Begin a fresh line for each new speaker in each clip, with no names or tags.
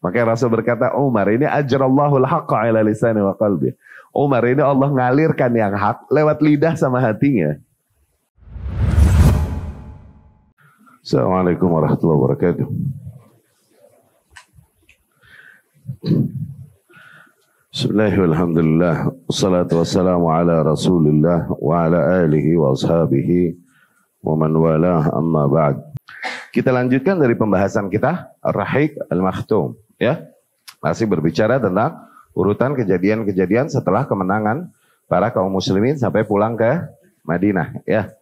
Maka Rasul berkata, Umar ini ajrallahul haqqa ala lisani wa qalbi. Umar ini Allah ngalirkan yang hak lewat lidah sama hatinya. Assalamualaikum warahmatullahi wabarakatuh. Bismillahirrahmanirrahim. Wassalatu wassalamu ala Rasulillah wa ala alihi wa ashabihi wa man walah, amma ba'd. Kita lanjutkan dari pembahasan kita Ar-Rahiq Al-Makhtum, ya. Masih berbicara tentang urutan kejadian-kejadian setelah kemenangan para kaum muslimin sampai pulang ke Madinah, ya.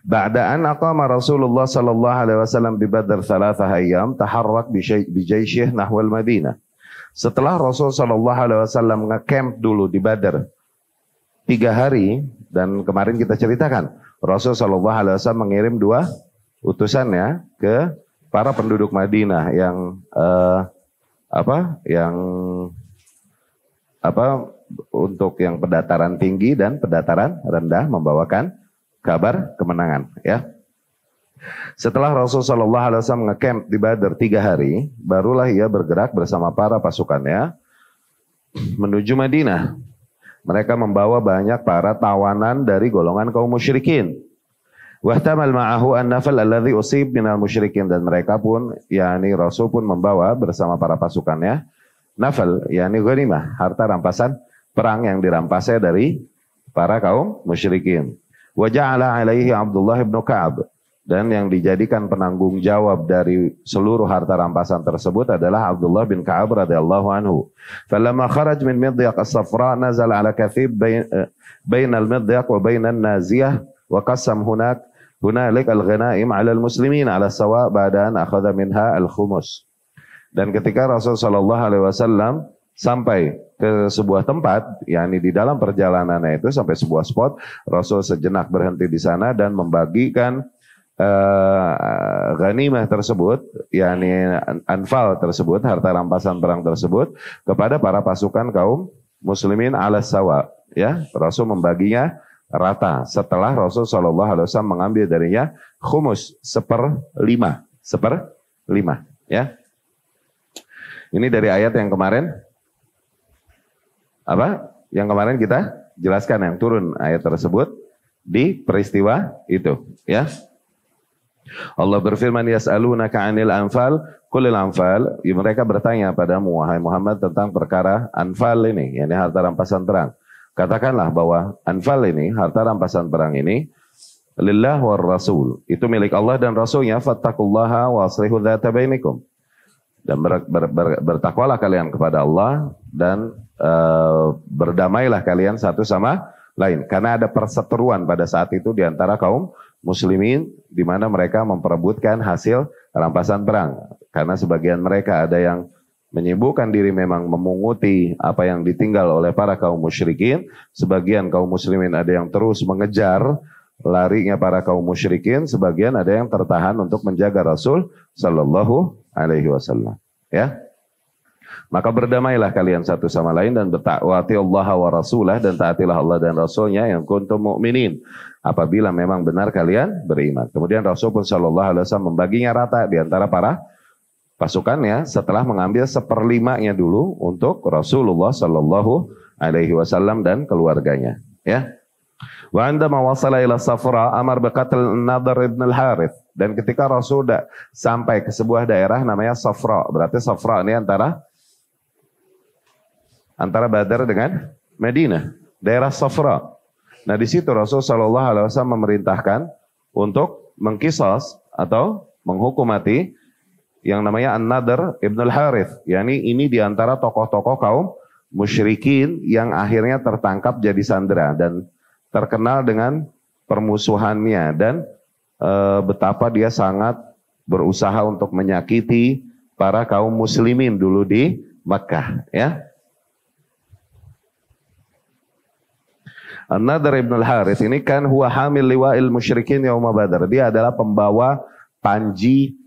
Ba'da'an aqama Rasulullah sallallahu alaihi wasallam bi Badr 3 ayyam taharrak bi jayshih nahwal Madinah. Setelah Rasul sallallahu alaihi wasallam nge-camp dulu di Badar 3 hari, dan kemarin kita ceritakan Rasul sallallahu alaihi wasallam mengirim 2 utusannya ke para penduduk Madinah yang untuk yang pendataran tinggi dan pendataran rendah membawakan kabar kemenangan, ya. Setelah Rasul sallallahu alaihi wasallam nge-camp di Badar 3 hari, barulah ia bergerak bersama para pasukannya menuju Madinah. Mereka membawa banyak para tawanan dari golongan kaum musyrikin. Wahtamal ma'ahu an-nafal alladhi usib minal musyrikin, dan mereka pun, yakni Rasul pun membawa bersama para pasukannya nafal, yakni ghanimah, harta rampasan perang yang dirampasnya dari para kaum musyrikin. Wa ja'ala alaihi Abdullah bin Ka'ab, dan yang dijadikan penanggung jawab dari seluruh harta rampasan tersebut adalah Abdullah bin Ka'ab radhiyallahu anhu. Falamma kharaj min Midyaq as-Safra nazala ala kathib bain al-Midyaq wa bain an-Naziyah wa qassam hunalik al-ghanaim 'ala al-muslimin 'ala sawa' ba'da an akhadha minha al-khumus. Dan ketika Rasul sallallahu alaihi wasallam sampai ke sebuah tempat, yakni di dalam perjalanannya itu sampai sebuah spot, Rasul sejenak berhenti di sana dan membagikan ghanimah tersebut, yakni anfal tersebut, harta rampasan perang tersebut kepada para pasukan kaum muslimin ala sawa, ya. Rasul membaginya rata setelah Rasul sallallahu alaihi wasallam mengambil darinya khumus 1/5, ya. Ini dari ayat yang kemarin yang kemarin kita jelaskan, yang turun ayat tersebut di peristiwa itu, ya. Allah berfirman, yas'alunaka 'anil anfal qulil anfal, mereka bertanya padamu wahai Muhammad tentang perkara anfal ini, yakni harta rampasan perang. Katakanlah bahwa anfal ini, harta rampasan perang ini, lillah war rasul, itu milik Allah dan Rasulnya, fattaqullaha wa aslihu dzata bainikum, dan bertakwalah kalian kepada Allah dan berdamailah kalian satu sama lain, karena ada perseteruan pada saat itu di antara kaum muslimin, di mana mereka memperebutkan hasil rampasan perang. Karena sebagian mereka ada yang menyibukkan diri memang memunguti apa yang ditinggal oleh para kaum musyrikin. Sebagian kaum muslimin ada yang terus mengejar larinya para kaum musyrikin. Sebagian ada yang tertahan untuk menjaga Rasul sallallahu alaihi wasallam, ya. Maka berdamailah kalian satu sama lain dan bertakwati Allah wa rasulah, dan taatilah Allah dan Rasulnya yang kuntum mu'minin, apabila memang benar kalian beriman. Kemudian Rasul pun sallallahu alaihi wasallam membaginya rata di antara para pasukannya setelah mengambil 1/5-nya dulu untuk Rasulullah sallallahu alaihi wasallam dan keluarganya, ya. Wa 'indama wasala ila Safra amar biqatl Nadhr ibn al-Harith, dan ketika Rasul sampai ke sebuah daerah namanya Safra, berarti Safra ini antara Badar dengan Madinah, daerah Safra. Nah, di situ Rasul sallallahu alaihi wasallam memerintahkan untuk mengqisas atau menghukum mati yang namanya An-Nadhr ibn al-Harith, yakni ini di antara tokoh-tokoh kaum musyrikin yang akhirnya tertangkap jadi sandera dan terkenal dengan permusuhannya dan betapa dia sangat berusaha untuk menyakiti para kaum muslimin dulu di Makkah, ya. An-Nadhr ibn al-Harith ini kan huwa hamil liwa'il musyrikin yauma Badar. Dia adalah pembawa panji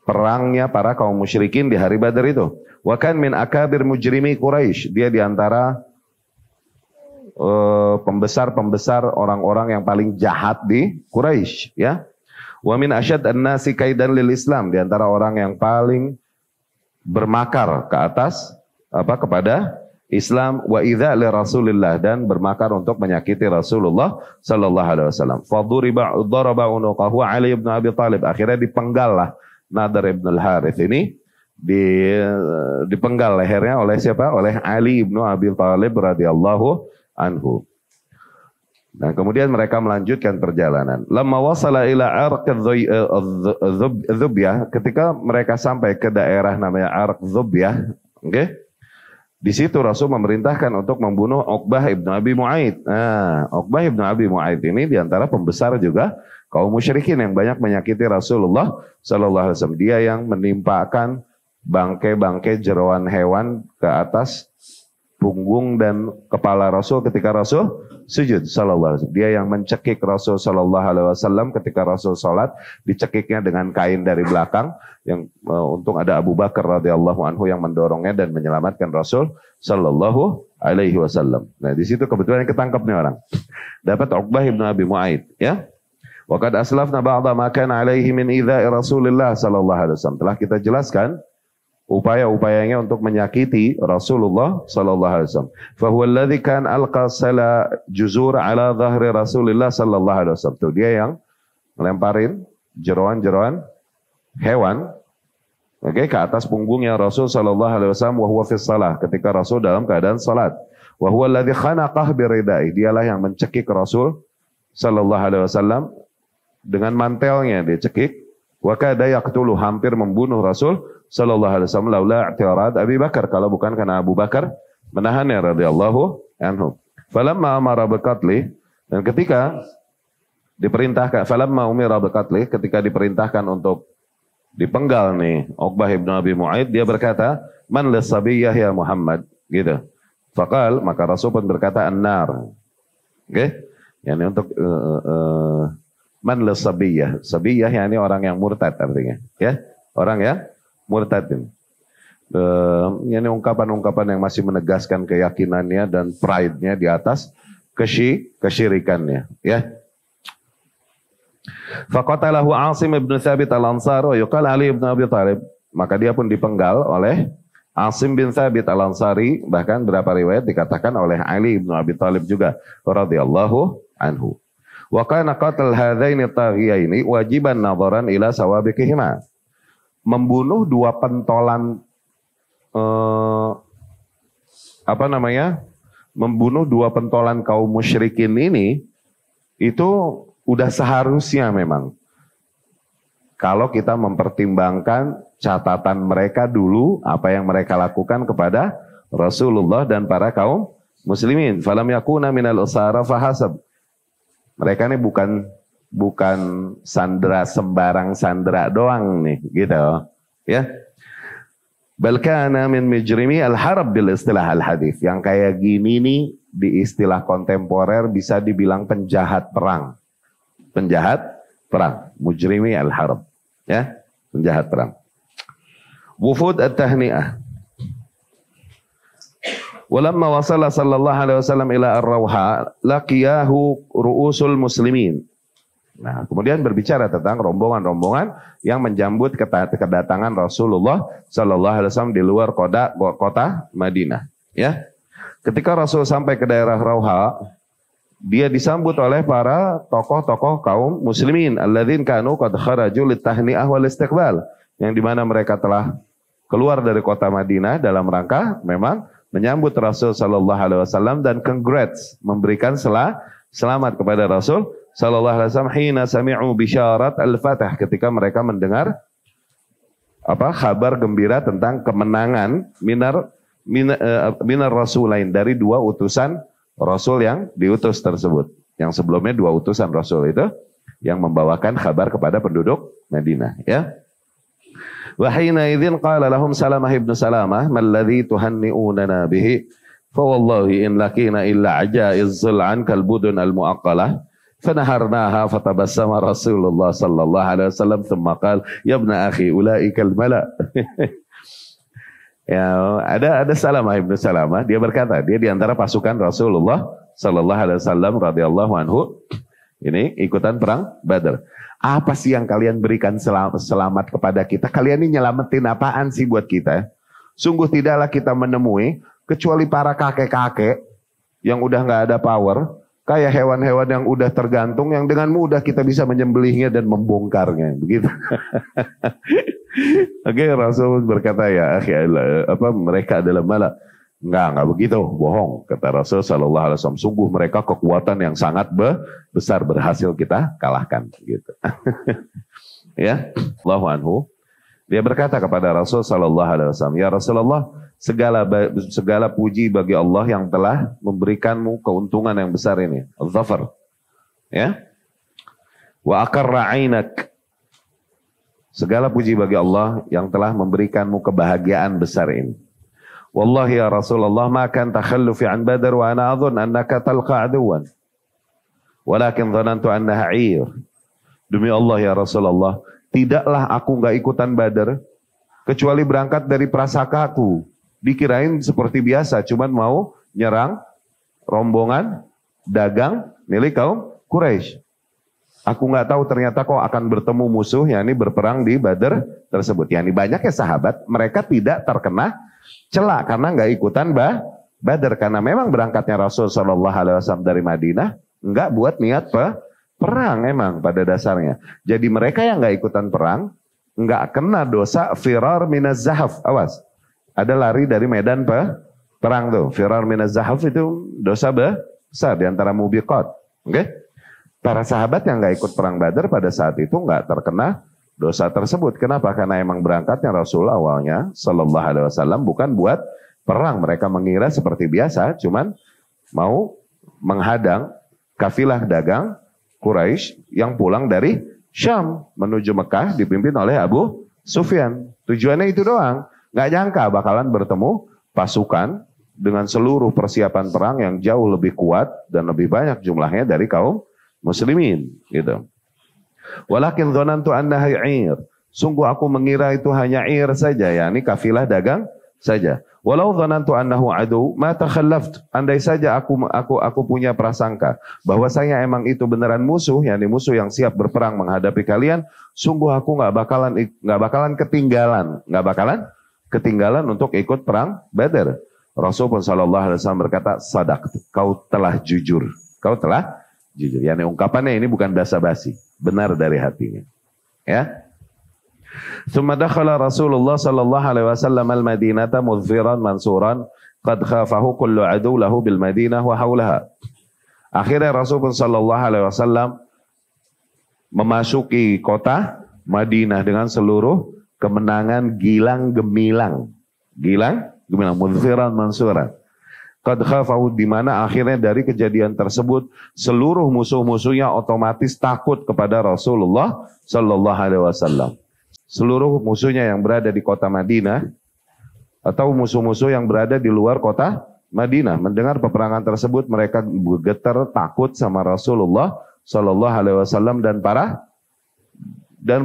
perangnya para kaum musyrikin di hari Badar itu. Wa kan min akabir mujrimi Quraisy. Dia di antara pembesar-pembesar orang-orang yang paling jahat di Quraisy, ya. Wa min asyad an-nasi kaidan lil Islam, di antara orang yang paling bermakar ke atas kepada Islam, wa idza li Rasulillah, dan bermakar untuk menyakiti Rasulullah sallallahu alaihi wasallam. Faduriba daraba unuqahu Ali ibn Abi Thalib, akhirnya dipenggallah Nadar ibn al-Harith ini, dipenggal lehernya oleh siapa? Oleh Ali ibn Abi Thalib radhiyallahu anhu. Nah, kemudian mereka melanjutkan perjalanan. Lamma wasala ila Arq Dhubyah, ketika mereka sampai ke daerah namanya Arq Dhubyah, oke? Di situ Rasul memerintahkan untuk membunuh Uqbah ibn Abi Mu'aid. Nah, Uqbah ibn Abi Mu'aid ini diantara pembesar juga kaum musyrikin yang banyak menyakiti Rasulullah sallallahu alaihi wasallam. Dia yang menimpakan bangkai-bangkai jeroan hewan ke atas punggung dan kepala Rasul ketika Rasul sujud sallallahu alaihi wasallam. Dia yang mencekik Rasul sallallahu alaihi wasallam ketika Rasul salat, dicekiknya dengan kain dari belakang, yang untung ada Abu Bakar radhiyallahu anhu yang mendorongnya dan menyelamatkan Rasul sallallahu alaihi wasallam. Nah, di situ kebetulan ketangkap nih orang. Dapat Uqbah ibn Abi Mu'aid, ya. Wa qad aslafna ba'da ma kana alaihi min idza'i Rasulillah sallallahu alaihi wasallam. Telah kita jelaskan upaya-upayanya untuk menyakiti Rasulullah sallallahu alaihi wasallam. Fa huwa alladhi kan alqa sala juzur ala dhahri Rasulillah sallallahu alaihi wasallam. Itu dia yang melemparin jeroan-jeroan hewan, oke, ke atas punggungnya Rasul sallallahu alaihi wasallam wa huwa fi shalah, ketika Rasul dalam keadaan salat. Wa huwa alladhi khanaqah biridai, dialah yang mencekik Rasul sallallahu alaihi wasallam dengan mantelnya, dia cekik. Wa kada yaqtulu, hampir membunuh Rasul sallallahu alaihi wasallam laula i'tirad Abi Bakar, kalau bukan karena Abu Bakar menahannya radhiyallahu anhu. Falamma amara biqatli, dan ketika diperintahkan, falamma umira biqatli, ketika diperintahkan untuk dipenggal nih Uqbah ibn Abi Mu'aid, dia berkata, man lisabiyyah ya Muhammad, gitu. Faqal, maka Rasul pun berkata, an-nar. Oke, yani untuk man lisabiyyah, sabiyyah yani orang yang murtad artinya, ya, orang yang murtad ini. Ini ungkapan-ungkapan yang masih menegaskan keyakinannya dan pride-nya di atas kesyirikannya, ya. Faqatalahu Asim ibn Thabit al-Ansar wa yuqal Ali ibn Abi Thalib, maka dia pun dipenggal oleh Asim bin Thabit al-Ansari, bahkan berapa riwayat dikatakan oleh Ali ibn Abi Thalib juga radhiyallahu anhu. Wa kana qatl hadzaini taghiyaini wajiban nadharan ila sawabiqihima. Membunuh dua pentolan membunuh dua pentolan kaum musyrikin ini itu udah seharusnya memang, kalau kita mempertimbangkan catatan mereka dulu, apa yang mereka lakukan kepada Rasulullah dan para kaum muslimin. Falam yakuna minal usara fahasab. Mereka ini bukan sandera, sembarang sandera doang nih, gitu ya. Bal kana min mujrimi al-harb bil istilah al-hadis. Yang kayak gini nih di istilah kontemporer bisa dibilang penjahat perang. Penjahat perang, mujrimi al-harb, ya, penjahat perang. Wufud at-tahni'ah. Walamma wasala sallallahu alaihi wasallam ila ar-rawha laqiyahu ru'usul muslimin. Nah, kemudian berbicara tentang rombongan-rombongan yang menjambut kedatangan Rasulullah sallallahu alaihi wasallam di luar kota Madinah, ya. Ketika Rasul sampai ke daerah Rawha, dia disambut oleh para tokoh-tokoh kaum muslimin alladzin kanu qad kharaju litahni'ah wal istiqbal, yang dimana mereka telah keluar dari kota Madinah dalam rangka memang menyambut Rasul sallallahu alaihi wasallam dan congrats, memberikan selamat kepada Rasul sallallahu alaihi wasallam hina sami'u bisyarat al-fatah, ketika mereka mendengar kabar gembira tentang kemenangan minar rasulain, dari dua utusan Rasul yang diutus tersebut. Yang sebelumnya dua utusan Rasul itu yang membawakan kabar kepada penduduk Madinah, ya. Wa hina idzin qala lahum Salamah ibn Salamah mal ladzi tuhanni'unana bihi fa wallahi in laqina illa ajaizul ankal budun al muaqqalah fanaharnaha fatabassama Rasulullah sallallahu alaihi wasallam thumma qala ya ibn akhi ulaikal mala. Ya, ada Salamah ibn Salamah, dia berkata, dia di antara pasukan Rasulullah sallallahu alaihi wasallam radhiyallahu anhu, Ini ikutan perang Badar. Apa sih yang kalian berikan selamat kepada kita? Kalian ini nyelamatin apaan sih buat kita? Sungguh tidaklah kita menemui kecuali para kakek-kakek yang udah nggak ada power, kayak hewan-hewan yang udah tergantung, yang dengan mudah kita bisa menyembelihnya dan membongkarnya, begitu. Oke, Rasul berkata ya, mereka adalah malak. Enggak begitu, bohong, kata Rasul sallallahu alaihi wasallam. Sungguh mereka kekuatan yang sangat besar, berhasil kita kalahkan, gitu. Ya, Allahu anhu. Dia berkata kepada Rasul sallallahu alaihi wasallam, "Ya Rasulullah, segala puji bagi Allah yang telah memberikanmu keuntungan yang besar ini, al-zafar." Ya. Wa aqarra 'ainak. Segala puji bagi Allah yang telah memberikanmu kebahagiaan besar ini. Wallahi ya Rasulullah, ma kan takhallufi an Badar wa ana adhun annaka talqa aduwan. Walakin dhanantu annaha 'ir. Demi Allah ya Rasulullah, tidaklah aku enggak ikutan Badar kecuali berangkat dari prasangkaku. Dikirain seperti biasa, cuman mau nyerang rombongan dagang milik kaum Quraisy. Aku nggak tahu ternyata kok akan bertemu musuh, yakni berperang di Badar tersebut. Yakni banyaknya sahabat, mereka tidak terkena celak karena nggak ikutan Badar, karena memang berangkatnya Rasul Shallallahu Alaihi Wasallam dari Madinah nggak buat niat perang emang pada dasarnya. Jadi mereka yang nggak ikutan perang nggak kena dosa firar minaz zahaf. Awas, ada lari dari medan perang tuh. Firar minaz zahaf itu dosa besar di antara mubiqat. Oke? Para sahabat yang nggak ikut perang Badar pada saat itu nggak terkena dosa tersebut. Kenapa? Karena emang berangkatnya Rasul awalnya Sallallahu Alaihi Wasallam bukan buat perang. Mereka mengira seperti biasa, cuman mau menghadang kafilah dagang Quraisy yang pulang dari Syam menuju Mekah dipimpin oleh Abu Sufyan. Tujuannya itu doang. Nggak nyangka bakalan bertemu pasukan dengan seluruh persiapan perang yang jauh lebih kuat dan lebih banyak jumlahnya dari kaum muslimin, gitu. Walakin dzanantu annaha 'ir. Sungguh aku mengira itu hanya 'ir saja, yakni kafilah dagang saja. Walau dzanantu annahu adu ma takhallaftu. Andai saja aku punya prasangka bahwasanya emang itu beneran musuh, yakni musuh yang siap berperang menghadapi kalian, sungguh aku nggak bakalan ketinggalan untuk ikut perang Badar. Rasul pun sallallahu alaihi wasallam berkata, "Sadaqta, kau telah jujur." Kau telah jujur. Yani ungkapannya ini bukan basa-basi, benar dari hatinya. Ya. Tsumma dakhala Rasulullah sallallahu alaihi wasallam al-Madinata mudhiran mansuran qad khafahu kullu adu lahu bil Madinah wa haulaha. Akhirnya Rasul sallallahu alaihi wasallam memasuki kota Madinah dengan seluruh kemenangan gilang gemilang. Gilang gemilang, mudhiran mansuran. Qad khafahu, di mana akhirnya dari kejadian tersebut seluruh musuh-musuhnya otomatis takut kepada Rasulullah sallallahu alaihi wasallam. Seluruh musuhnya yang berada di kota Madinah atau musuh-musuh yang berada di luar kota Madinah mendengar peperangan tersebut, mereka bergetar takut sama Rasulullah sallallahu alaihi wasallam dan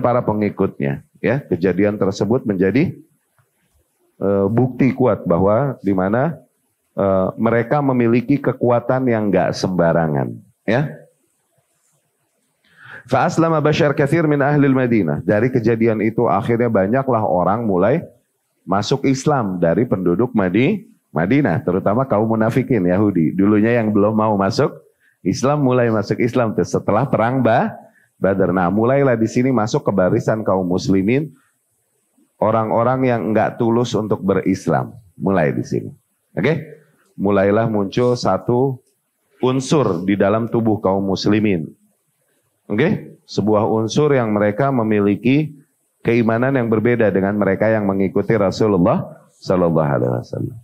para pengikutnya. Ya, kejadian tersebut menjadi bukti kuat bahwa di mana mereka memiliki kekuatan yang enggak sembarangan, ya. Fa aslama bashar katsir min ahli Madinah. Dari kejadian itu akhirnya banyaklah orang mulai masuk Islam dari penduduk Madinah, terutama kaum munafikin Yahudi. Dulunya yang belum mau masuk Islam mulai masuk Islam setelah perang Badar. Nah, mulailah di sini masuk ke barisan kaum muslimin orang-orang yang enggak tulus untuk berislam. Mulai di sini. Oke? Mulailah muncul satu unsur di dalam tubuh kaum muslimin. Oke? Sebuah unsur yang mereka memiliki keimanan yang berbeda dengan mereka yang mengikuti Rasulullah sallallahu alaihi wasallam.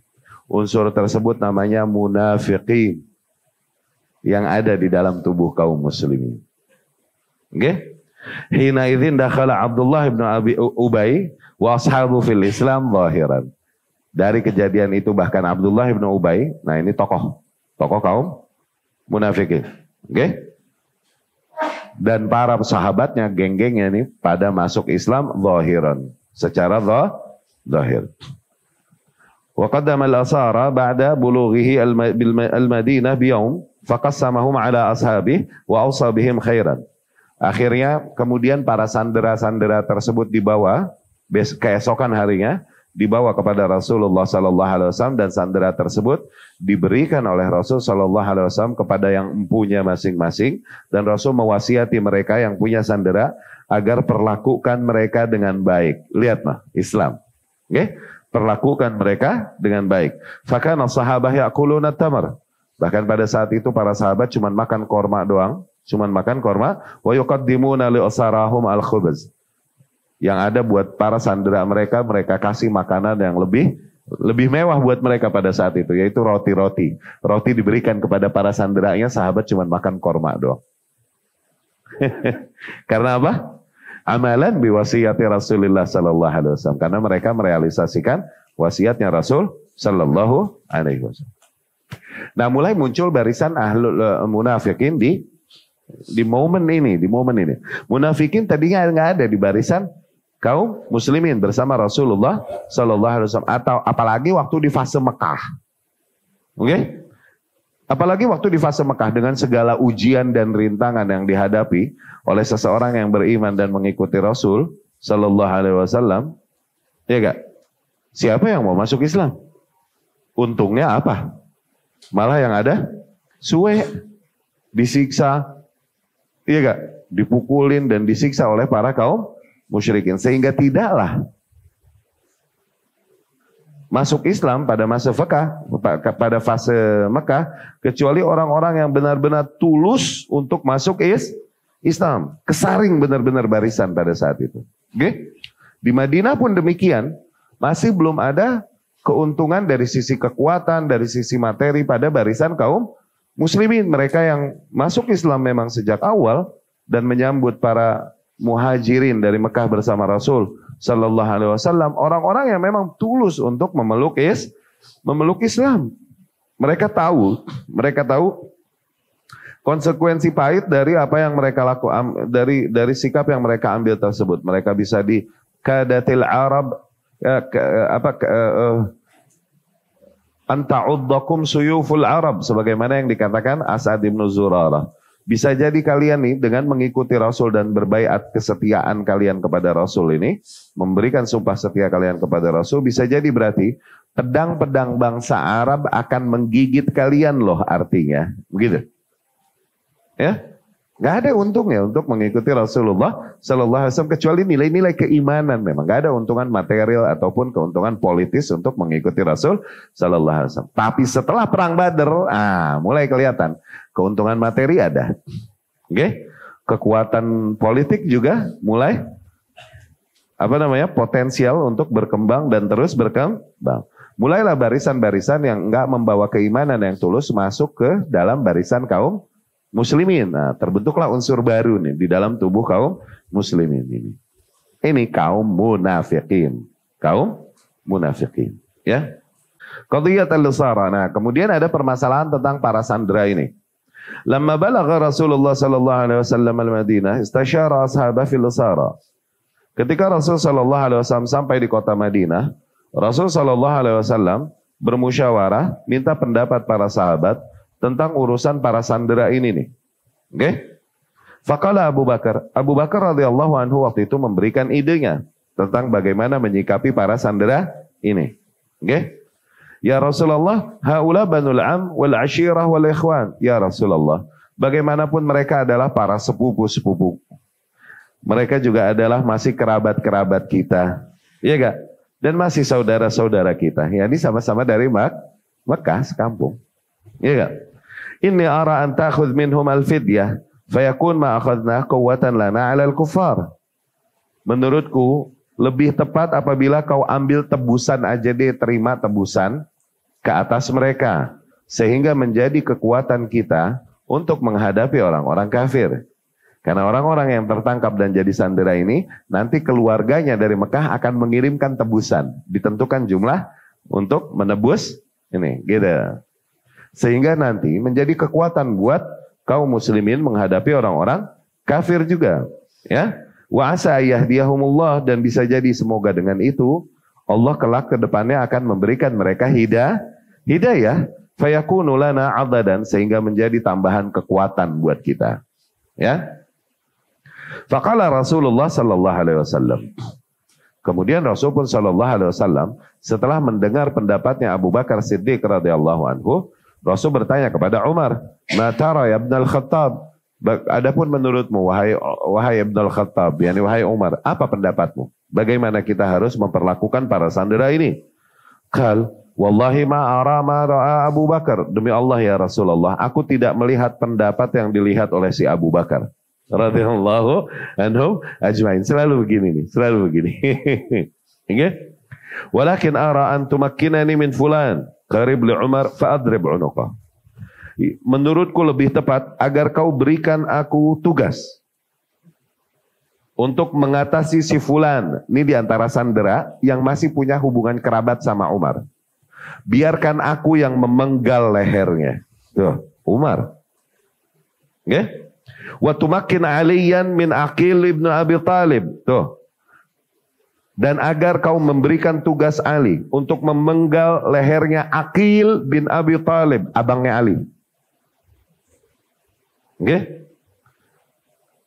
Unsur tersebut namanya munafiqin yang ada di dalam tubuh kaum muslimin. Oke? Hina idzin dakhala Abdullah bin Abi Ubay wa ashabu fil Islam zahiran. Dari kejadian itu bahkan Abdullah bin Ubay, nah ini tokoh kaum munafikin, oke? Dan para sahabatnya, geng-gengnya ini pada masuk Islam zahiran, secara zahir. Wa qaddama al-asara ba'da bulughihi al-Madinah biyawm faqassamahum ala ashabi wa awsa bihim khairan. Akhirnya kemudian para sandera-sandera tersebut dibawa keesokan harinya dibawa kepada Rasulullah sallallahu alaihi wasallam, dan sandera tersebut diberikan oleh Rasul sallallahu alaihi wasallam kepada yang empunya masing-masing, dan Rasul mewasiati mereka yang punya sandera agar perlakukan mereka dengan baik. Lihat mah Islam. Okay? Perlakukan mereka dengan baik. Fakana sahabah yaquluna tamar. Bahkan pada saat itu para sahabat cuma makan korma doang, cuma makan korma. Wa yuqaddimuna li asarahum al-khubz. Yang ada buat para sandera mereka, mereka kasih makanan yang lebih mewah buat mereka pada saat itu, yaitu roti-roti. Roti diberikan kepada para sanderanya, sahabat cuma makan korma doang. Karena apa? Amalan biwasiyati Rasulullah sallallahu alaihi wasallam, karena mereka merealisasikan wasiatnya Rasul sallallahu alaihi wasallam. Nah, mulai muncul barisan ahlul munafikin di momen ini, Munafikin tadinya nggak ada di barisan kaum muslimin bersama Rasulullah sallallahu alaihi wasallam, atau apalagi waktu di fase Mekah. Oke? Apalagi waktu di fase Mekah dengan segala ujian dan rintangan yang dihadapi oleh seseorang yang beriman dan mengikuti Rasul sallallahu alaihi wasallam, ya enggak? Siapa yang mau masuk Islam? Untungnya apa? Malah yang ada suwe, disiksa, iya enggak? Dipukulin dan disiksa oleh para kaum musyrikin, sehingga tidaklah masuk Islam pada masa pada fase Mekah kecuali orang-orang yang benar-benar tulus untuk masuk Islam. Kesaring benar-benar barisan pada saat itu. Oke? Di Madinah pun demikian, masih belum ada keuntungan dari sisi kekuatan, dari sisi materi pada barisan kaum muslimin. Mereka yang masuk Islam memang sejak awal dan menyambut para muhajirin dari Mekah bersama Rasul sallallahu alaihi wasallam, orang-orang yang memang tulus untuk memeluk Islam. Mereka tahu konsekuensi pahit dari apa yang mereka lakukan, dari sikap yang mereka ambil tersebut. Mereka bisa di kadatil Arab anta'uddakum suyuful Arab, sebagaimana yang dikatakan As'ad bin Zurarah. Bisa jadi kalian nih dengan mengikuti Rasul dan berbaiat kesetiaan kalian kepada Rasul ini, memberikan sumpah setia kalian kepada Rasul, bisa jadi berarti pedang-pedang bangsa Arab akan menggigit kalian loh, artinya. Begitu. Ya? Gak ada untungnya untuk mengikuti Rasulullah sallallahu alaihi wasallam kecuali nilai-nilai keimanan memang. Gak ada untungan material ataupun keuntungan politis untuk mengikuti Rasul sallallahu alaihi wasallam. Tapi setelah perang Badar, mulai kelihatan keuntungan materi ada. Oke? Kekuatan politik juga mulai potensial untuk berkembang dan terus berkembang. Mulailah barisan-barisan yang enggak membawa keimanan yang tulus masuk ke dalam barisan kaum muslimin. Nah, terbentuklah unsur baru nih di dalam tubuh kaum muslimin ini. Ini kaum munafikin. Kaum munafikin. Ya. Qadiyat al-Lusara. Nah, kemudian ada permasalahan tentang para sandera ini. Lamma balagha Rasulullah sallallahu alaihi wasallam al-Madinah, istasyara ashabah fil Lusara. Ketika Rasul sallallahu alaihi wasallam sampai di kota Madinah, Rasul sallallahu alaihi wasallam bermusyawarah, minta pendapat para sahabat tentang urusan para sandera ini nih. Oke? Faqala Abu Bakar radhiyallahu anhu waktu itu memberikan idenya tentang bagaimana menyikapi para sandera ini. Oke? Ya Rasulullah, haula banul am wal ashirah wal ikhwan. Ya Rasulullah, bagaimanapun mereka adalah para sepupu-sepupu. Mereka juga adalah masih kerabat-kerabat kita. Iya enggak? Dan masih saudara-saudara kita. Ya, ini sama-sama dari Mekah, sekampung. Iya enggak? Inni ara an ta'khudh minhum al-fidyah fayakun ma akhadna quwwatan lana 'ala al-kuffar. Menurutku lebih tepat apabila kau ambil tebusan aja deh, terima tebusan ke atas mereka sehingga menjadi kekuatan kita untuk menghadapi orang-orang kafir. Karena orang-orang yang tertangkap dan jadi sandera ini nanti keluarganya dari Mekah akan mengirimkan tebusan, ditentukan jumlah untuk menebus ini, gitu. Sehingga nanti menjadi kekuatan buat kaum muslimin menghadapi orang-orang kafir juga, ya. Wa asa yahdiyahumullah, dan bisa jadi semoga dengan itu Allah kelak ke depannya akan memberikan mereka hidayah fayakunu lana 'adadan, sehingga menjadi tambahan kekuatan buat kita. Ya. Faqala Rasulullah sallallahu alaihi wasallam. Kemudian Rasul pun sallallahu alaihi wasallam setelah mendengar pendapatnya Abu Bakar Siddiq radhiyallahu anhu, Rasul bertanya kepada Umar, "Ma tara ya Ibn al-Khattab?" Adapun menurutmu wahai Ibn al-Khattab, yakni wahai Umar, apa pendapatmu? Bagaimana kita harus memperlakukan para sandera ini? Qal, wallahi ma ara ma ra'a Abu Bakar. Demi Allah ya Rasulullah, aku tidak melihat pendapat yang dilihat oleh si Abu Bakar radhiyallahu anhum ajmain. Selalu begini nih, selalu begini. Okay? Walakin ara an tumakkinani min fulan qarib li Umar fa adrib unuqah. Menurutku lebih tepat agar kau berikan aku tugas untuk mengatasi si fulan. Ini diantara sandera yang masih punya hubungan kerabat sama Umar. Biarkan aku yang memenggal lehernya. Tuh, Umar. Okay? Wa tumakkin Aliyan min Aqil ibn Abi Talib. Tuh. Dan agar kau memberikan tugas Ali untuk memenggal lehernya Aqil bin Abi Talib, abangnya Ali. Oke? Okay?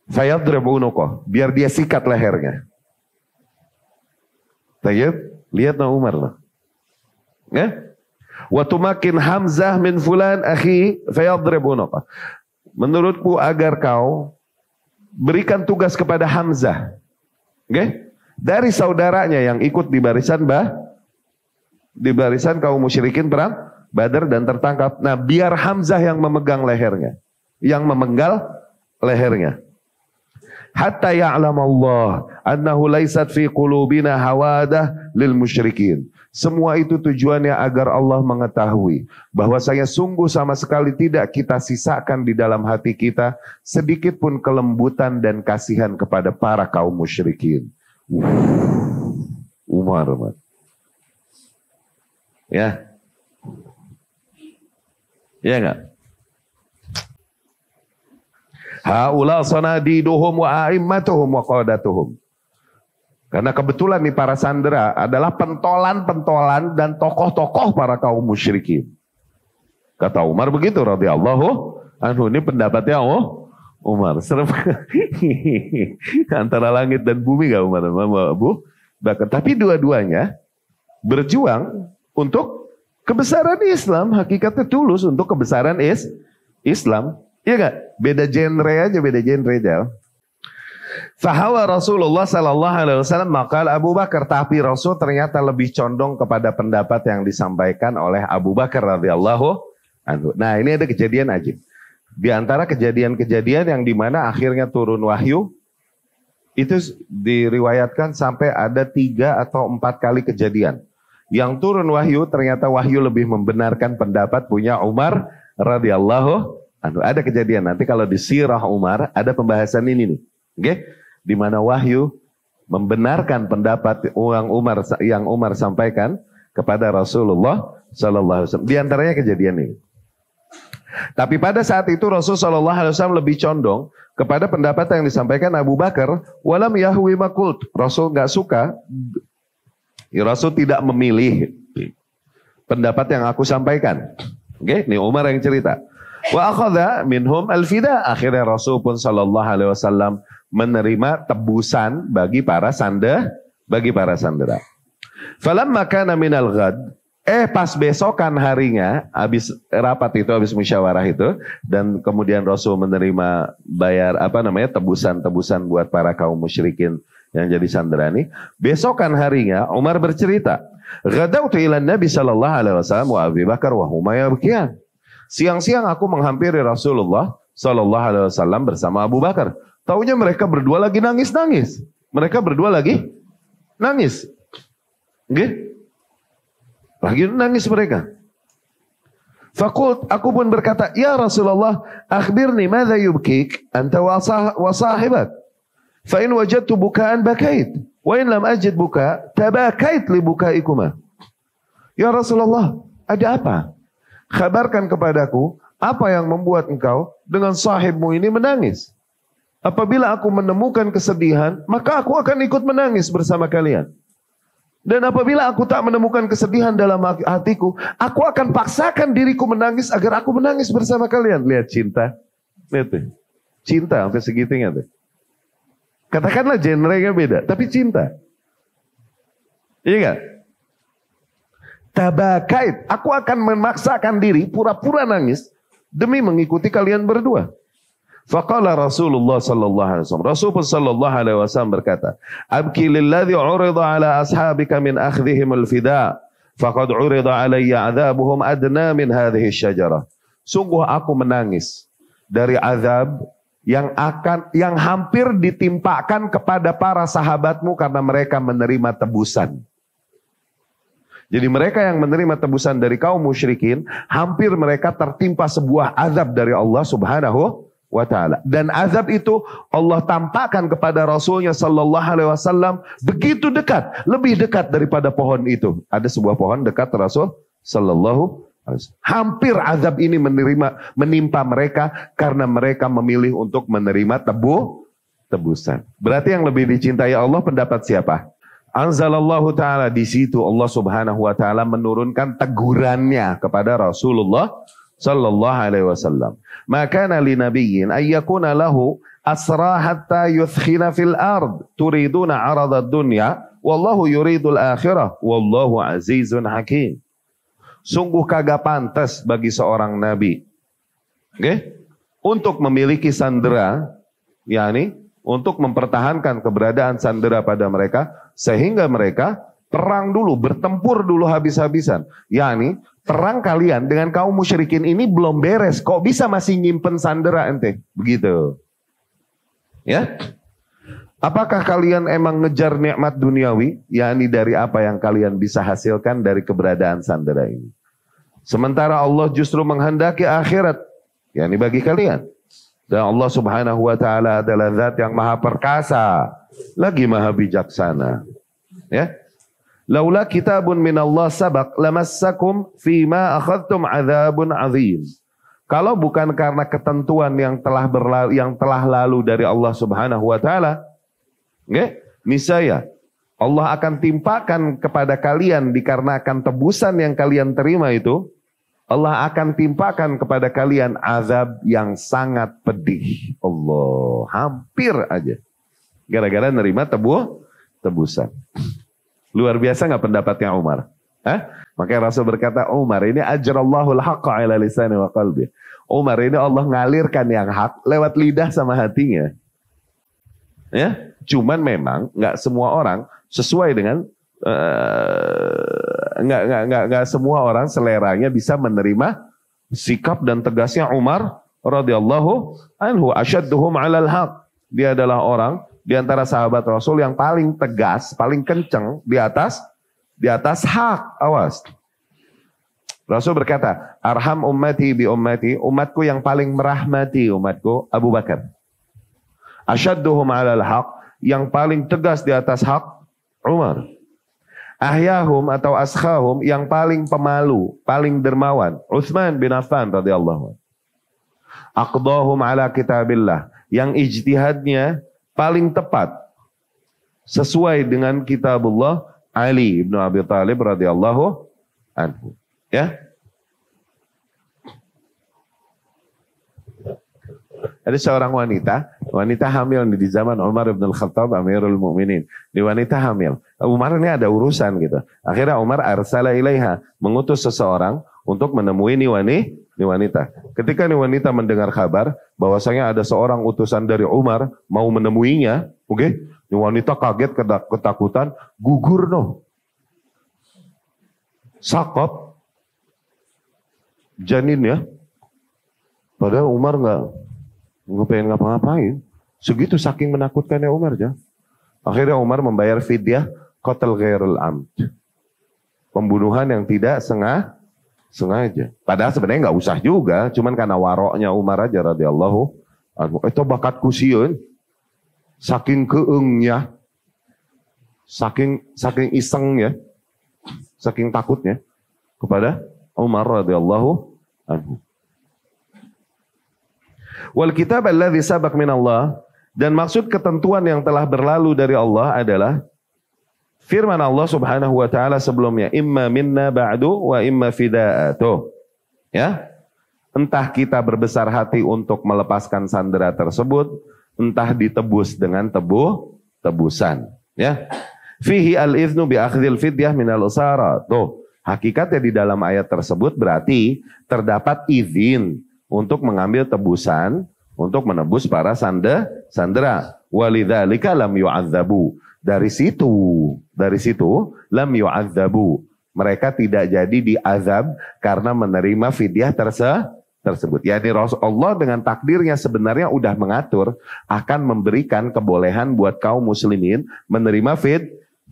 Fayadrib unuqah, biar dia sikat lehernya. Tayyib, lihat na Umar lah. Ya? Wa tumakkin Hamzah min fulan akhi fayadrib unuqah. Menurutku agar kau berikan tugas kepada Hamzah. Oke? Okay? Dari saudaranya yang ikut di barisan kaum musyrikin perang Badar dan tertangkap. Nah, biar Hamzah yang memegang lehernya, yang memenggal lehernya. Hatta ya'lam Allah annahu laysat fi qulubina hawadah lil musyrikin. Semua itu tujuannya agar Allah mengetahui bahwasanya sungguh sama sekali tidak kita sisakan di dalam hati kita sedikit pun kelembutan dan kasihan kepada para kaum musyrikin. Umar. Ya. Ya enggak? Haula sanadiduhum wa a'immatuhum wa qadatuhum. Karena kebetulan nih para sandera adalah pentolan-pentolan dan tokoh-tokoh para kaum musyrikin. Kata Umar begitu radhiyallahu anhu. Ini pendapatnya Umar. Serem. Antara langit dan bumi gak Umar Abu Bakar. Tapi dua-duanya berjuang untuk kebesaran Islam. Hakikatnya tulus untuk kebesaran Islam. Iya gak? Beda genre aja, beda genre aja. Fahawa Rasulullah sallallahu alaihi wasallam maqal Abu Bakar, tapi Rasul ternyata lebih condong kepada pendapat yang disampaikan oleh Abu Bakar radhiyallahu anhu. Nah, ini ada kejadian ajib. Di antara kejadian-kejadian yang dimana akhirnya turun wahyu, itu diriwayatkan sampai ada 3 atau 4 kali kejadian. Yang turun wahyu ternyata wahyu lebih membenarkan pendapat punya Umar radhiyallahu anhu. Ada kejadian nanti kalau di sirah Umar ada pembahasan ini nih. Oke? Di mana wahyu membenarkan pendapat yang Umar sampaikan kepada Rasulullah sallallahu alaihi wasallam. Di antaranya kejadian ini. Tapi pada saat itu Rasul sallallahu alaihi wasallam lebih condong kepada pendapat yang disampaikan Abu Bakar, walam yahwi makult. Rasul enggak suka, Rasul tidak memilih pendapat yang aku sampaikan. Oke, ini Umar yang cerita. Wa akhadha minhum al-fida. Akhirnya Rasul pun sallallahu alaihi wasallam menerima tebusan bagi para sandera. Falamma kana minal ghad, pas besokan harinya, habis rapat itu, habis musyawarah itu, dan kemudian Rasul menerima tebusan buat para kaum musyrikin yang jadi sandera ini. Besokan harinya Umar bercerita, ghadautu ila Nabi sallallahu alaihi wasallam wa Abi Bakar wa huma yabkiyan. Siang-siang aku menghampiri Rasulullah sallallahu alaihi wasallam bersama Abu Bakar. Taunya mereka berdua lagi nangis-nangis. Mereka berdua lagi nangis. Oke? Lagi nangis mereka. Fakult, aku pun berkata, ya Rasulullah, akhbirni madza yubkik anta wa sahibak. Fa in wajadtu bukaan bakait, wa in lam ajid buka, tabakait li bukaikuma. Ya Rasulullah, ada apa? Khabarkan kepadaku apa yang membuat engkau dengan sahibmu ini menangis. Apabila aku menemukan kesedihan, maka aku akan ikut menangis bersama kalian. Dan apabila aku tak menemukan kesedihan dalam hatiku, aku akan paksakan diriku menangis agar aku menangis bersama kalian. Lihat cinta. Lihat tuh. Cinta sampai segitunya tuh. Katakanlah genrenya beda, tapi cinta. Iya gak? Tabakait. Aku akan memaksakan diri pura-pura nangis demi mengikuti kalian berdua. Faqala Rasulullah sallallahu alaihi wasallam. Rasulullah sallallahu alaihi wasallam berkata, "Abki lilladzi 'urida 'ala ashabika min akhdhihim al-fida, faqad 'urida 'alayya 'adzabuhum adna min hadhihi asy-syajarah." Sungguh aku menangis dari azab yang hampir ditimpakan kepada para sahabatmu karena mereka menerima tebusan. Jadi mereka yang menerima tebusan dari kaum musyrikin, hampir mereka tertimpa sebuah azab dari Allah Subhanahu wa ta'ala. Dan azab itu Allah tampakkan kepada Rasulnya sallallahu alaihi wasallam begitu dekat, lebih dekat daripada pohon itu. Ada sebuah pohon dekat Rasul sallallahu alaihi wasallam. Hampir azab ini menimpa mereka karena mereka memilih untuk menerima tebusan. Berarti yang lebih dicintai Allah pendapat siapa? Anzalallahu ta'ala, di situ Allah Subhanahu wa ta'ala menurunkan tegurannya kepada Rasulullah sallallahu alaihi wasallam. Maka li nabiyyin ayyakuna lahu asra hatta yuthkhina fil ard turiduna 'arada ad-dunya wallahu yuridul akhirah wallahu azizun hakim. Sungguh kagak pantas bagi seorang nabi, untuk memiliki sandera, yakni untuk mempertahankan keberadaan sandera pada mereka, sehingga mereka perang dulu, bertempur dulu habis-habisan. Yakni perang kalian dengan kaum musyrikin ini belum beres, kok bisa masih nyimpen sandera ente? Begitu. Ya. Apakah kalian emang ngejar nikmat duniawi, yakni dari apa yang kalian bisa hasilkan dari keberadaan sandera ini? Sementara Allah justru menghendaki akhirat, yakni bagi kalian. Dan Allah Subhanahu wa ta'ala adalah zat yang maha perkasa, lagi maha bijaksana. Ya. Laula kitabun minallah sabaq lamassakum fima akhadtum adzabun azim. Kalau bukan karena ketentuan yang telah lalu dari Allah Subhanahu wa taala, niscaya Allah akan timpakan kepada kalian dikarenakan tebusan yang kalian terima itu, Allah akan timpakan kepada kalian azab yang sangat pedih. Allah, hampir aja gara-gara nerima tebusan. Luar biasa nggak pendapatnya Umar? Makanya Rasul berkata, Umar ini ajrallahul haqqa ala lisani wa qalbi. Umar ini Allah ngalirkan yang hak lewat lidah sama hatinya. Ya, cuman memang nggak semua orang sesuai dengan nggak semua orang seleranya bisa menerima sikap dan tegasnya Umar radhiyallahu anhu. Asyadduhum 'alal haq. Dia adalah orang di antara sahabat Rasul yang paling tegas, paling kenceng di atas hak. Awas. Rasul berkata, arham ummati bi ummati, umatku yang paling merahmati umatku Abu Bakar. Asyadduhum 'alal haq, yang paling tegas di atas hak Umar. Ahyahum atau askhahum, yang paling pemalu, paling dermawan Utsman bin Affan radhiyallahu anhu. Aqdahum 'ala kitabillah, yang ijtihadnya paling tepat sesuai dengan kitabullah, Ali bin Abi Thalib radhiyallahu anhu. Ya. Ada seorang wanita hamil di zaman Umar bin Khattab Amirul Mukminin. Di wanita hamil. Umar ini ada urusan gitu. Akhirnya Umar arsala ilaiha, mengutus seseorang untuk menemui ini wanita. Ketika ini wanita mendengar kabar bahwasanya ada seorang utusan dari Umar mau menemuinya, ini wanita kaget, ketakutan, gugur sakop janin ya. Padahal Umar nggak pengen ngapa-ngapain. Segitu saking menakutkannya Umar ya. Akhirnya Umar membayar fidyah qatl ghairul amd. Pembunuhan yang tidak sengaja. Padahal sebenarnya nggak usah juga, cuman karena waroknya Umar aja radhiyallahu anhu. Itu bakatku sieun. Saking keengnya. Saking isengnya. Saking takutnya kepada Umar radhiyallahu anhu. Wal kitab alladzi sabaq min Allah, dan maksud ketentuan yang telah berlalu dari Allah adalah firman Allah Subhanahu wa taala sebelumnya, imma minna ba'du wa imma fida'a. Tuh. Ya. Entah kita berbesar hati untuk melepaskan sandera tersebut, entah ditebus dengan tebusan, ya. Fihi al-iznu bi akhdhil fidyah minal usara. Tuh, hakikatnya di dalam ayat tersebut berarti terdapat izin untuk mengambil tebusan untuk menebus para sandera. Walidzalika lam yu'adzabu. Dari situ lam yu'adzabu. Mereka tidak jadi diazab karena menerima fidyah tersebut. Yani Rasulullah dengan takdirnya sebenarnya udah mengatur akan memberikan kebolehan buat kaum muslimin menerima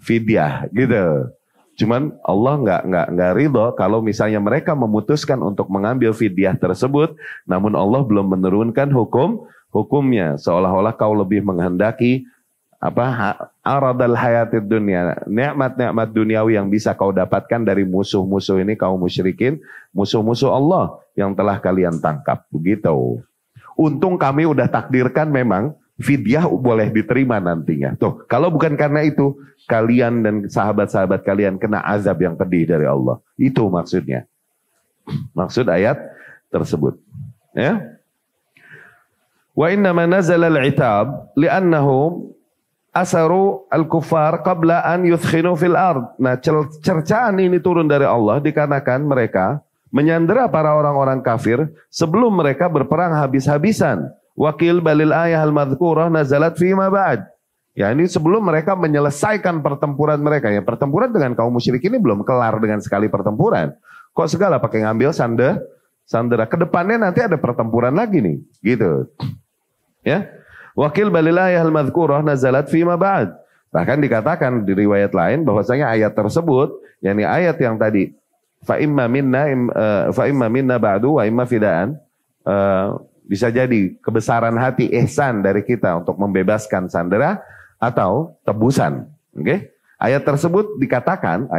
fidyah gitu. Cuman Allah nggak ridho kalau misalnya mereka memutuskan untuk mengambil fidyah tersebut, namun Allah belum menurunkan hukumnya, seolah-olah kau lebih menghendaki aradal hayatid dunia, nikmat-nikmat duniawi yang bisa kau dapatkan dari musuh-musuh ini kaum musyrikin, musuh-musuh Allah yang telah kalian tangkap. Begitu. Untung kami udah takdirkan memang fidyah boleh diterima nantinya. Tuh, kalau bukan karena itu, kalian dan sahabat-sahabat kalian kena azab yang pedih dari Allah. Itu maksudnya. Maksud ayat tersebut. Ya. Wa innama nazala al-itab li'annahum asaru al-kuffar qabla an yuthkhinu fil ard. Nah, cercaan ini turun dari Allah dikarenakan mereka menyandera para orang-orang kafir sebelum mereka berperang habis-habisan. Wakil balil ayah al-madhkurah nazalat fima ba'd. Ya, ini sebelum mereka menyelesaikan pertempuran mereka. Ya, pertempuran dengan kaum musyrik ini belum kelar dengan sekali pertempuran. Kok segala pakai ngambil sandera. Kedepannya nanti ada pertempuran lagi nih. Gitu. Ya. Wakil balil ayah al-madhkurah nazalat fima ba'd. Bahkan dikatakan di riwayat lain bahwasanya ayat tersebut, yakni ayat yang tadi fa imma minna ba'du wa imma fidaan, bisa jadi kebesaran hati ihsan dari kita untuk membebaskan sandera atau tebusan. Oke? Ayat tersebut dikatakan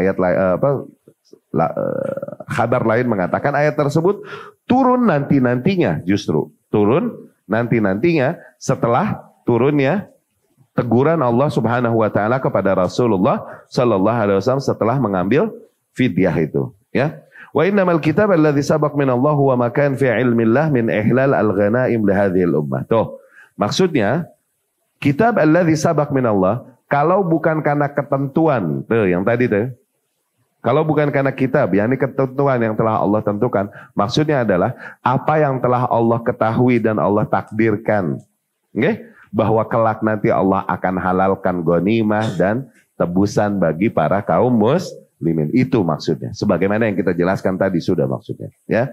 kabar lain mengatakan ayat tersebut turun nanti-nantinya, justru turun nanti-nantinya setelah turunnya teguran Allah Subhanahu wa taala kepada Rasulullah sallallahu alaihi wasallam setelah mengambil fidyah itu, ya. Wa innamal kitab alladzi sabaq min Allah wa ma kan fi ilmillah min ihlal al-ghanaim li hadhihi al-ummah. Tuh, maksudnya kitab alladzi sabaq min Allah, kalau bukan karena ketentuan tuh yang tadi tuh. Kalau bukan karena kitab, yakni ketentuan yang telah Allah tentukan, maksudnya adalah apa yang telah Allah ketahui dan Allah takdirkan. Okay? Bahwa kelak nanti Allah akan halalkan ghanimah dan tebusan bagi para kaum muslimin. Itu maksudnya. Sebagaimana yang kita jelaskan tadi sudah maksudnya. Ya.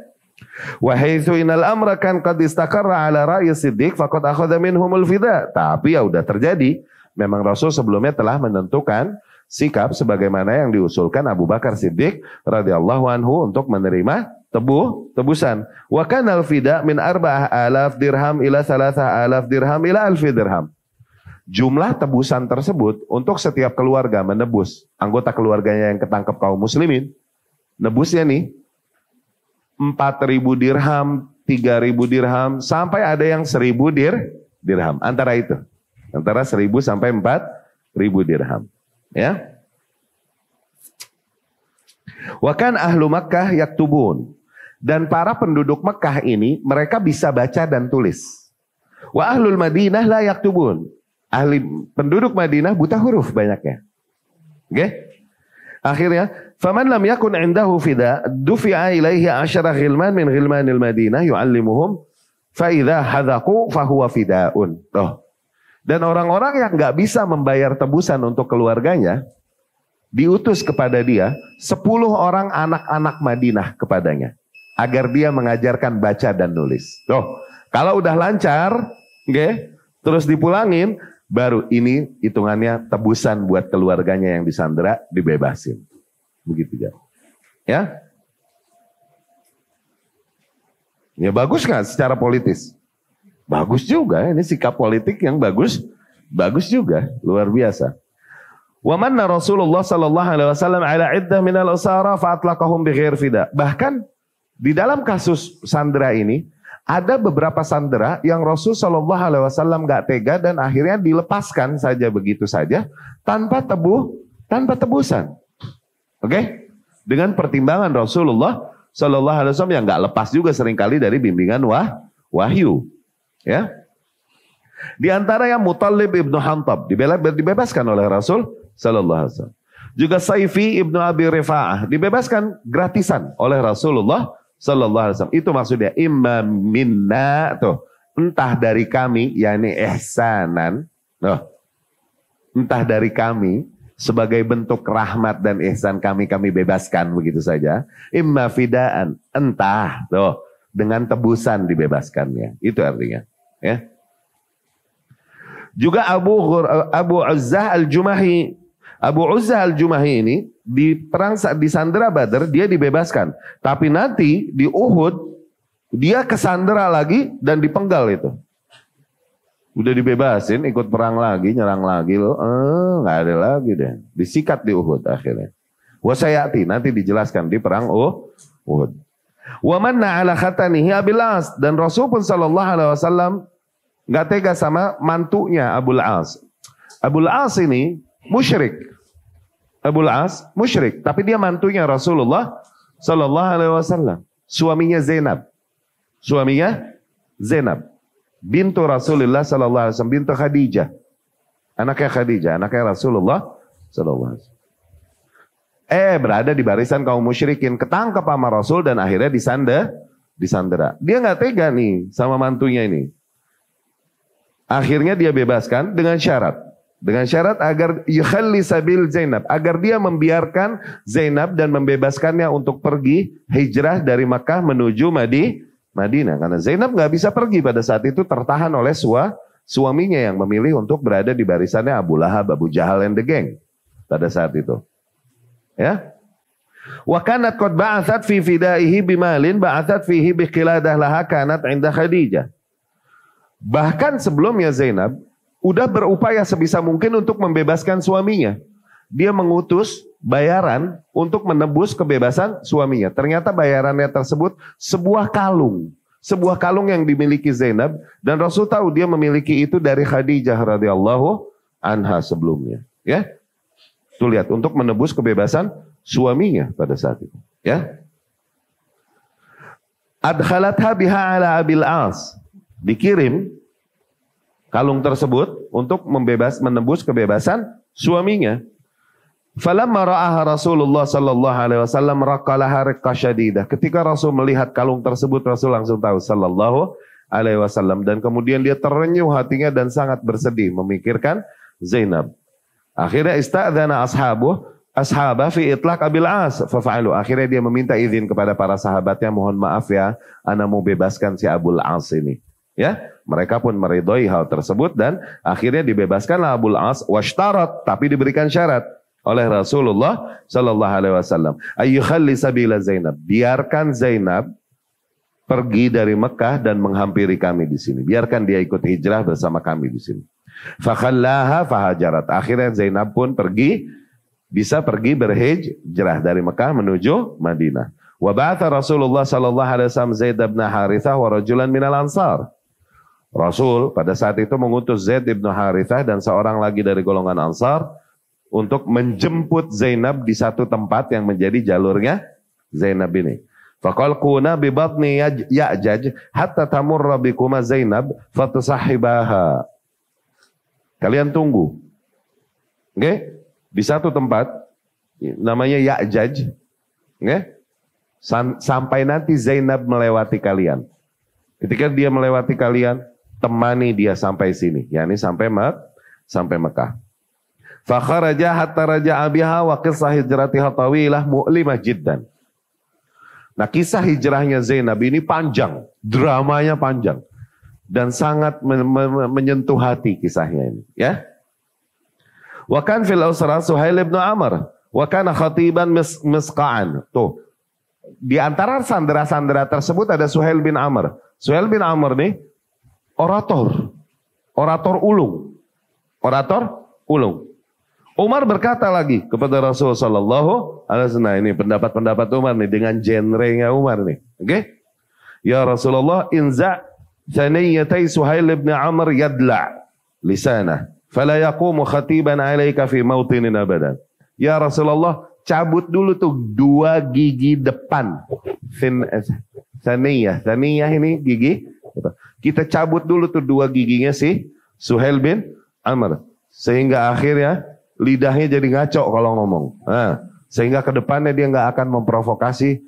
Wa haitsu inal amra kan qad istaqarra ala ra'yi Siddiq faqad akhadha minhumul fida. Tapi ya udah terjadi. Memang Rasul sebelumnya telah menentukan sikap sebagaimana yang diusulkan Abu Bakar Siddiq radhiyallahu anhu untuk menerima tebusan. Wa kana al-fida min 4,000 dirham ila 3,000 dirham ila 1,000 dirham. Jumlah tebusan tersebut untuk setiap keluarga menebus anggota keluarganya yang ketangkep kaum muslimin, nebusnya nih 4.000 dirham, 3.000 dirham, sampai ada yang 1.000 dirham. Antara itu. Antara 1.000 sampai 4.000 dirham. Ya. Wa kan ahlu Makkah yaktubun. Dan para penduduk Mekah ini mereka bisa baca dan tulis. Wa ahlul Madinah la yaktubun. Ahli penduduk Madinah buta huruf banyaknya. Oke? Okay? Akhirnya, faman lam yakun indahu fida, dufi'a ilaihi 10 ghilman min ghilmanil Madinah yu'allimuhum fa idza hadaqu fa huwa fidaun. Tuh. Dan orang-orang yang nggak bisa membayar tebusan untuk keluarganya, diutus kepada dia 10 orang anak-anak Madinah kepadanya, agar dia mengajarkan baca dan nulis. Tuh, kalau udah lancar, okay, terus dipulangin, baru ini hitungannya tebusan buat keluarganya yang disandera dibebasin. Begitu ya. Ya, ya bagus nggak secara politis? Bagus juga, ini sikap politik yang bagus juga, luar biasa. Wa manna Rasulullah sallallahu alaihi wasallam ala iddah minal usara fa atlaqahum bighair fida. Bahkan di dalam kasus sandera ini ada beberapa sandera yang Rasul sallallahu alaihi wasallam enggak tega dan akhirnya dilepaskan saja begitu saja tanpa tanpa tebusan. Oke? Dengan pertimbangan Rasulullah Sallallahu Alaihi Wasallam yang nggak lepas juga seringkali dari bimbingan wahyu. Ya. Di antara yang Muttalib ibnu Hantab dibebaskan oleh Rasul Sallallahu Alaihi Wasallam. Juga Saifi ibnu Abi Rifa'ah dibebaskan gratisan oleh Rasulullah Sallallahu Alaihi Wasallam. Itu maksudnya imma minna tuh, entah dari kami, yakni ihsanan, entah dari kami sebagai bentuk rahmat dan ihsan kami bebaskan begitu saja. Imma fidaan, entah tuh dengan tebusan dibebaskannya. Itu artinya, ya. Juga Abu Uzzah al-Jumahi. Abu Uzzah al-Jumahi ini di perang di Sandera Badar dia dibebaskan. Tapi nanti di Uhud dia kesandera lagi dan dipenggal itu. Udah dibebasin, ikut perang lagi, nyerang lagi loh. Nggak ada lagi deh. Disikat di Uhud akhirnya. Wasayati nanti dijelaskan di perang Uhud. Wa manna ala khatanihi Abil As, dan Rasul pun sallallahu alaihi wasallam nggak tega sama mantunya Abul As. Abul As ini musyrik. Abul As musyrik, tapi dia mantunya Rasulullah sallallahu alaihi wasallam. Suaminya Zainab. Suaminya Zainab bintu Rasulullah sallallahu alaihi wasallam, bintu Khadijah. Anaknya Khadijah, anaknya Rasulullah sallallahu alaihi wasallam. Berada di barisan kaum musyrikin, ketangkep sama Rasul dan akhirnya disandera. Dia nggak tega nih sama mantunya ini. Akhirnya dia bebaskan dengan syarat. Dengan syarat agar yukhalli sabil Zainab, agar dia membiarkan Zainab dan membebaskannya untuk pergi hijrah dari Makkah menuju Madinah. Karena Zainab nggak bisa pergi pada saat itu, tertahan oleh suaminya yang memilih untuk berada di barisannya Abu Lahab, Abu Jahal and the gang pada saat itu. Ya. Wa kanat qad ba'athat fi fidaihi bimalin ba'athat fihi biqiladah laha kanat 'inda Khadijah. Bahkan sebelumnya Zainab udah berupaya sebisa mungkin untuk membebaskan suaminya. Dia mengutus bayaran untuk menebus kebebasan suaminya. Ternyata bayarannya tersebut sebuah kalung. Sebuah kalung yang dimiliki Zainab. Dan Rasul tahu dia memiliki itu dari Khadijah radhiyallahu anha sebelumnya. Ya, tuh lihat, untuk menebus kebebasan suaminya pada saat itu. Ya, adkhalatha biha ala Abil As. Dikirim kalung tersebut untuk menebus kebebasan suaminya. Falamma ra'aha Rasulullah sallallahu alaihi wasallam raqalaha riqqa syadidah. Ketika Rasul melihat kalung tersebut, Rasul langsung tahu sallallahu alaihi wasallam, dan kemudian dia terenyuh hatinya dan sangat bersedih memikirkan Zainab. Akhirnya ista'dzana ashabah fi itlaq Abil As fafa'alu. Akhirnya dia meminta izin kepada para sahabatnya, mohon maaf ya, ana mau bebaskan si Abul As ini. Ya, mereka pun meridhoi hal tersebut dan akhirnya dibebaskanlah Abul As washtarat, tapi diberikan syarat oleh Rasulullah sallallahu alaihi wasallam, ayyukhalli sabila Zainab, biarkan Zainab pergi dari Mekah dan menghampiri kami di sini. Biarkan dia ikut hijrah bersama kami di sini. Fakhallaha fahajarat. Akhirnya Zainab pun bisa pergi berhijrah dari Mekah menuju Madinah. Wa ba'atha Rasulullah sallallahu alaihi wasallam Zaid bin Harithah wa rajulan minal Ansar. Rasul pada saat itu mengutus Zaid bin Harithah dan seorang lagi dari golongan Ansar untuk menjemput Zainab di satu tempat yang menjadi jalurnya Zainab ini. Faqal kuna bi batni Ya'jaj hatta tamurra bikuma Zainab fatusahibaha. Kalian tunggu. Oke? Di satu tempat namanya Ya'jaj. Oke? Sampai nanti Zainab melewati kalian. Ketika dia melewati kalian, temani dia sampai sini, yakni sampai Mekah. Fa kharaja hatta raja'a biha wa qissah hijratiha tawilah mu'limah jiddan. Nah, kisah hijrahnya Zainab ini panjang, dramanya panjang dan sangat menyentuh hati kisahnya ini, ya. Wa kan fil usra Suhail bin Amr wa kana khatiban misqa'an. Tuh, di antara sandera-sandera tersebut ada Suhail bin Amr. Suhail bin Amr nih orator ulung. Umar berkata lagi kepada Rasul sallallahu alaihi wasallam, ini pendapat Umar nih dengan genrenya Umar nih. Oke? Ya Rasulullah, inza thaniyatai Suhail bin Amr yadla lisanah fala yaqumu khatiban alayka fi mautinin abadan. Ya Rasulullah, cabut dulu tuh 2 gigi depan. Saniyah ini gigi. Kita cabut dulu tuh 2 giginya si Suhail bin Amr. Sehingga akhirnya lidahnya jadi ngaco kalau ngomong. Nah, sehingga ke depannya dia nggak akan memprovokasi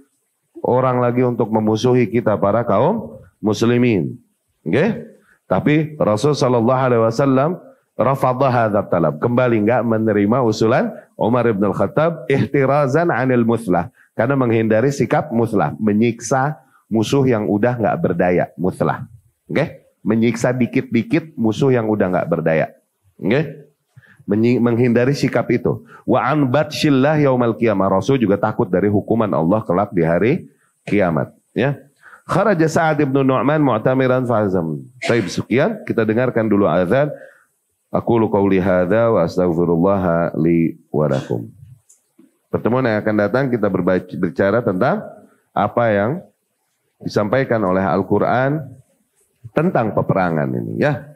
orang lagi untuk memusuhi kita para kaum muslimin. Oke? Tapi Rasul sallallahu alaihi wasallam rafadha hadzal talab. Kembali nggak menerima usulan Umar bin Al-Khattab ihtirazan 'anil muslah, karena menghindari sikap muslah, menyiksa musuh yang udah nggak berdaya, muslah. Oke? Menyiksa dikit-dikit musuh yang udah nggak berdaya. Oke? Menghindari sikap itu. Wa an batshillah yaumal qiyamah. Rasul juga takut dari hukuman Allah kelak di hari kiamat, ya. Kharaja Sa'ad ibn Nu'man mu'tamiran fa'azam. Baik, sekian kita dengarkan dulu azan. Aqulu qauli hadza wa astaghfirullah li wa lakum. Pertemuan yang akan datang kita berbicara tentang apa yang disampaikan oleh Al-Qur'an tentang peperangan ini, ya.